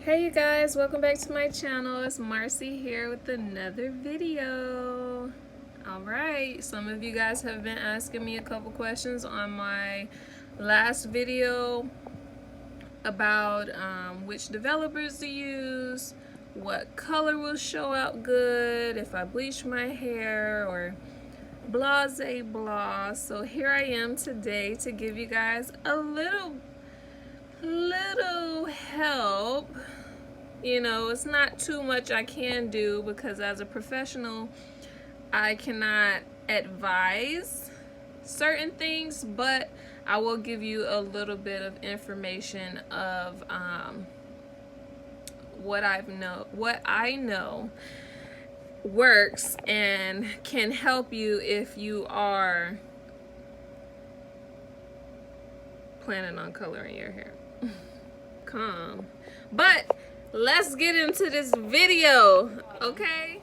Hey you guys, welcome back to my channel. It's Marcy here with another video. Alright, some of you guys have been asking me a couple questions on my last video about which developers to use, what color will show out good if I bleach my hair, or blase blah. So here I am today to give you guys a little help. You know, it's not too much I can do because as a professional I cannot advise certain things, but I will give you a little bit of information of what I know works and can help you if you are planning on coloring your hair. Calm. But let's get into this video, okay?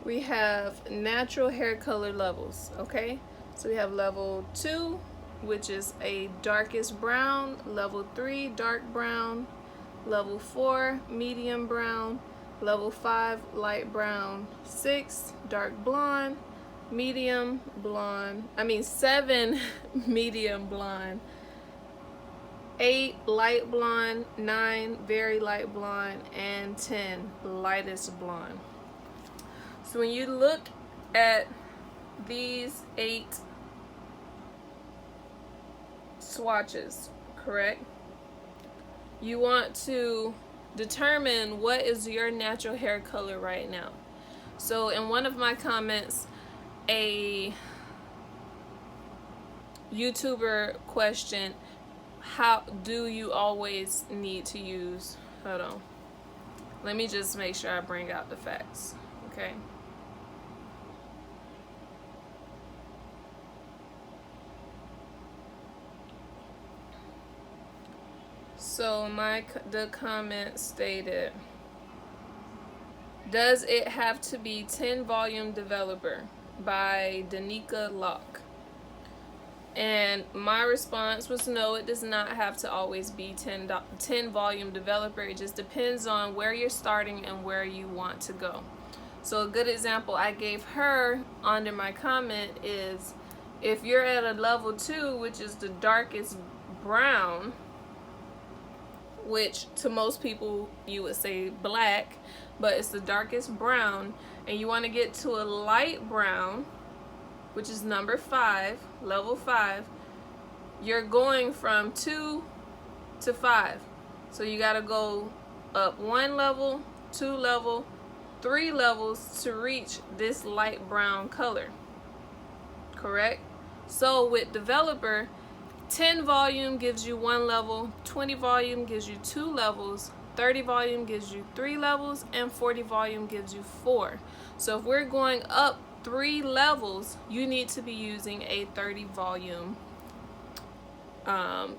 We have natural hair color levels, okay? So we have level 2, which is a darkest brown, level 3, dark brown, level 4, medium brown, level 5, light brown, 6, dark blonde, 7, medium blonde, 8, light blonde, 9, very light blonde, and 10, lightest blonde. So when you look at these 8 swatches, correct? You want to determine what is your natural hair color right now. So in one of my comments, a YouTuber questioned, how do you always need to use, hold on, let me just make sure I bring out the facts, okay? So the comment stated, does it have to be 10 volume developer by Danica Locke? And my response was no, it does not have to always be 10 volume developer. It just depends on where you're starting and where you want to go. So a good example I gave her under my comment is, if you're at a level 2, which is the darkest brown, which to most people you would say black, but it's the darkest brown, and you want to get to a light brown, which is number 5, level 5, you're going from 2 to 5. So you got to go up 1 level, 2 level, 3 levels to reach this light brown color, correct? So with developer, 10 volume gives you 1 level, 20 volume gives you 2 levels, 30 volume gives you 3 levels, and 40 volume gives you 4. So if we're going up 3 levels, you need to be using a 30 volume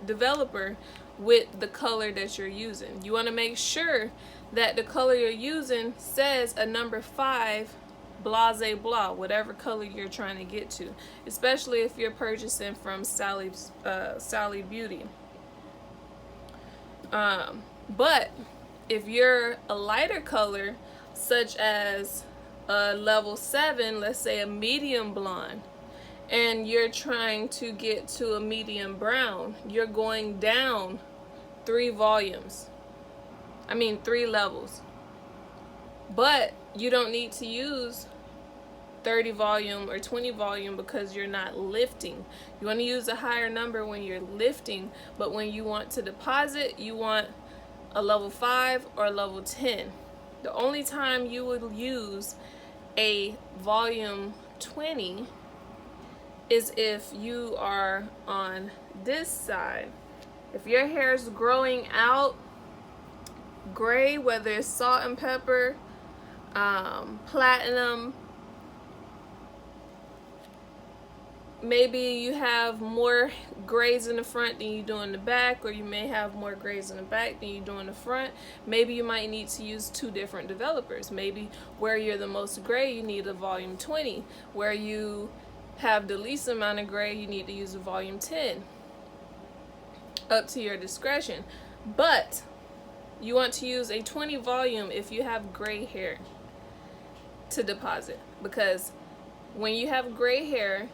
developer with the color that you're using. You want to make sure that the color you're using says a number 5, blase blah, whatever color you're trying to get to, especially if you're purchasing from Sally Beauty. But if you're a lighter color, such as level 7, let's say a medium blonde, and you're trying to get to a medium brown, you're going down 3 levels. But you don't need to use 30 volume or 20 volume because you're not lifting. You want to use a higher number when you're lifting, but when you want to deposit, you want a level 5 or a level 10. The only time you would use a volume 20 is if you are on this side. If your hair is growing out gray, whether it's salt and pepper, platinum, maybe you have more grays in the front than you do in the back, or you may have more grays in the back than you do in the front. Maybe you might need to use 2 different developers. Maybe where you're the most gray, you need a volume 20. Where you have the least amount of gray, you need to use a volume 10. Up to your discretion. But you want to use a 20 volume if you have gray hair to deposit, because when you have gray hair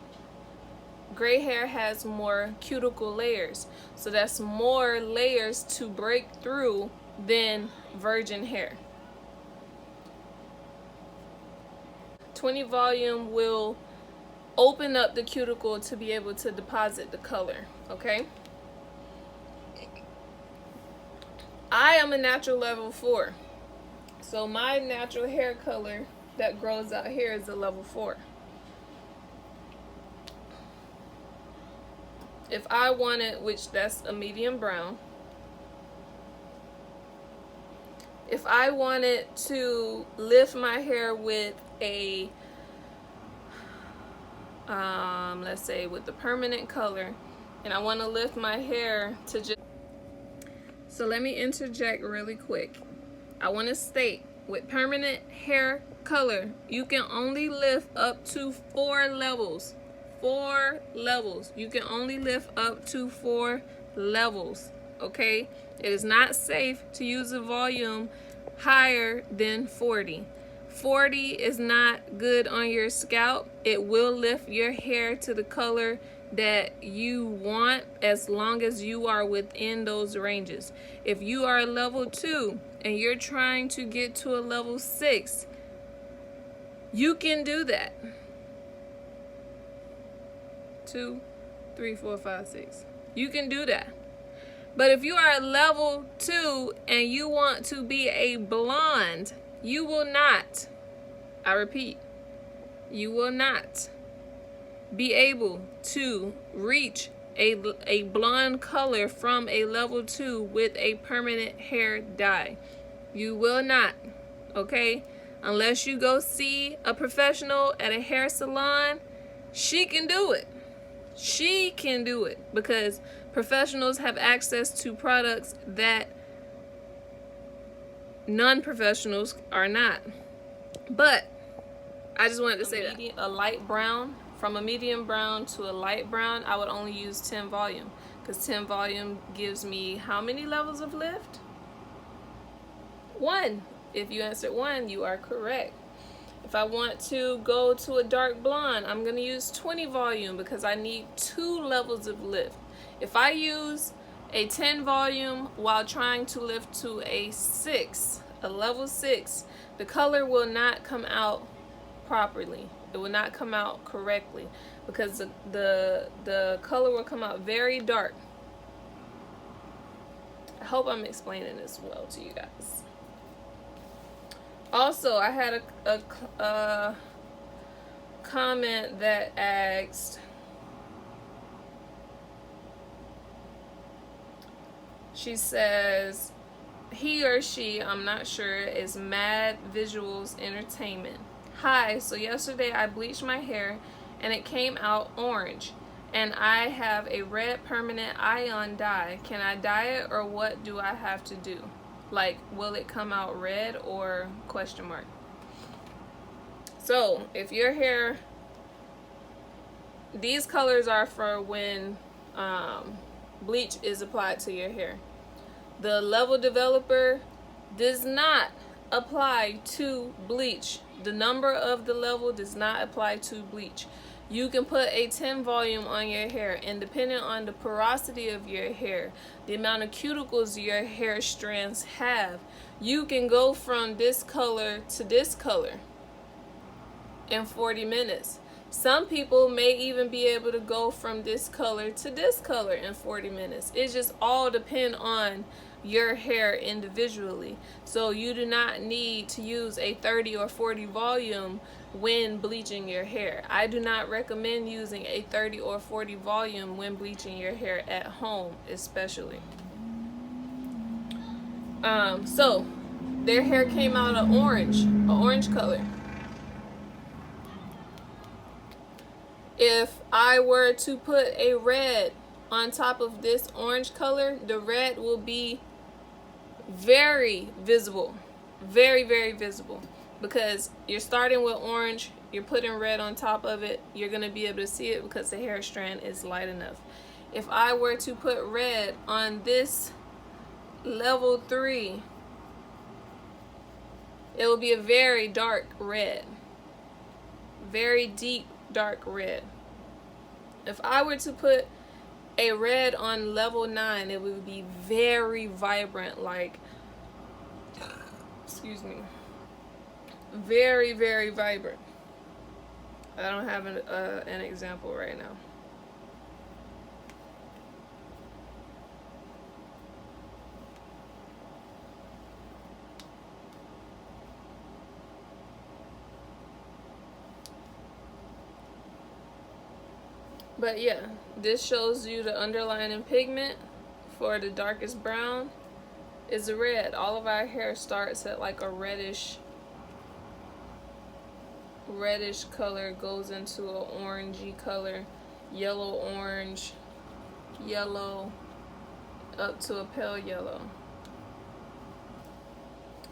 has more cuticle layers, so that's more layers to break through than virgin hair. 20 volume will open up the cuticle to be able to deposit the color, okay? I am a natural level 4, so my natural hair color that grows out here is a level 4. If I wanted, which that's a medium brown, if I wanted to lift my hair with a let's say with the permanent color, and I want to lift my hair to just, so let me interject really quick. I want to state, with permanent hair color, you can only lift up to 4 levels. 4 levels. You can only lift up to 4 levels, okay? It is not safe to use a volume higher than 40. 40 is not good on your scalp. It will lift your hair to the color that you want as long as you are within those ranges. If you are a level 2 and you're trying to get to a level 6, you can do that. 2, 3, 4, 5, 6. You can do that. But if you are a level 2 and you want to be a blonde, you will not, I repeat, you will not be able to reach a blonde color from a level 2 with a permanent hair dye. You will not, okay? Unless you go see a professional at a hair salon, she can do it. She can do it, because professionals have access to products that non-professionals are not. But I just wanted to say that a light brown, from a medium brown to a light brown, I would only use 10 volume, because 10 volume gives me how many levels of lift? 1. If you answered 1, you are correct. If I want to go to a dark blonde, I'm going to use 20 volume because I need 2 levels of lift. If I use a 10 volume while trying to lift to a 6, a level 6, the color will not come out properly. It will not come out correctly, because the color will come out very dark. I hope I'm explaining this well to you guys. Also, I had a comment that asked, she says, he or she, I'm not sure, is Mad Visuals Entertainment. Hi, so yesterday I bleached my hair and it came out orange, and I have a red permanent ion dye. Can I dye it, or what do I have to do? Like, will it come out red or question mark? So if your hair, these colors are for when bleach is applied to your hair. The level developer does not apply to bleach. The number of the level does not apply to bleach. You can put a 10 volume on your hair, and depending on the porosity of your hair, the amount of cuticles your hair strands have, you can go from this color to this color in 40 minutes. Some people may even be able to go from this color to this color in 40 minutes. It just all depends on your hair individually. So you do not need to use a 30 or 40 volume when bleaching your hair. I do not recommend using a 30 or 40 volume when bleaching your hair at home, especially. So their hair came out an orange color. If I were to put a red on top of this orange color, the red will be very visible, very, very visible, because you're starting with orange, you're putting red on top of it. You're going to be able to see it because the hair strand is light enough. If I were to put red on this level 3 it will be a very dark red. Very deep, dark red. If I were to put a red on level 9, it would be very vibrant, like, excuse me, very, very vibrant. I don't have an example right now. But yeah, this shows you the underlying pigment for the darkest brown is red. All of our hair starts at like a reddish color, goes into an orangey color, yellow orange, yellow, up to a pale yellow.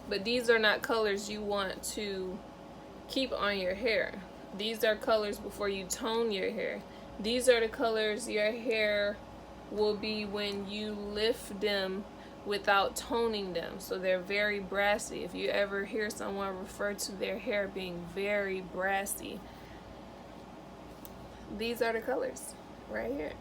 But these are not colors you want to keep on your hair. These are colors before you tone your hair. These are the colors your hair will be when you lift them without toning them. So they're very brassy. If you ever hear someone refer to their hair being very brassy, these are the colors right here.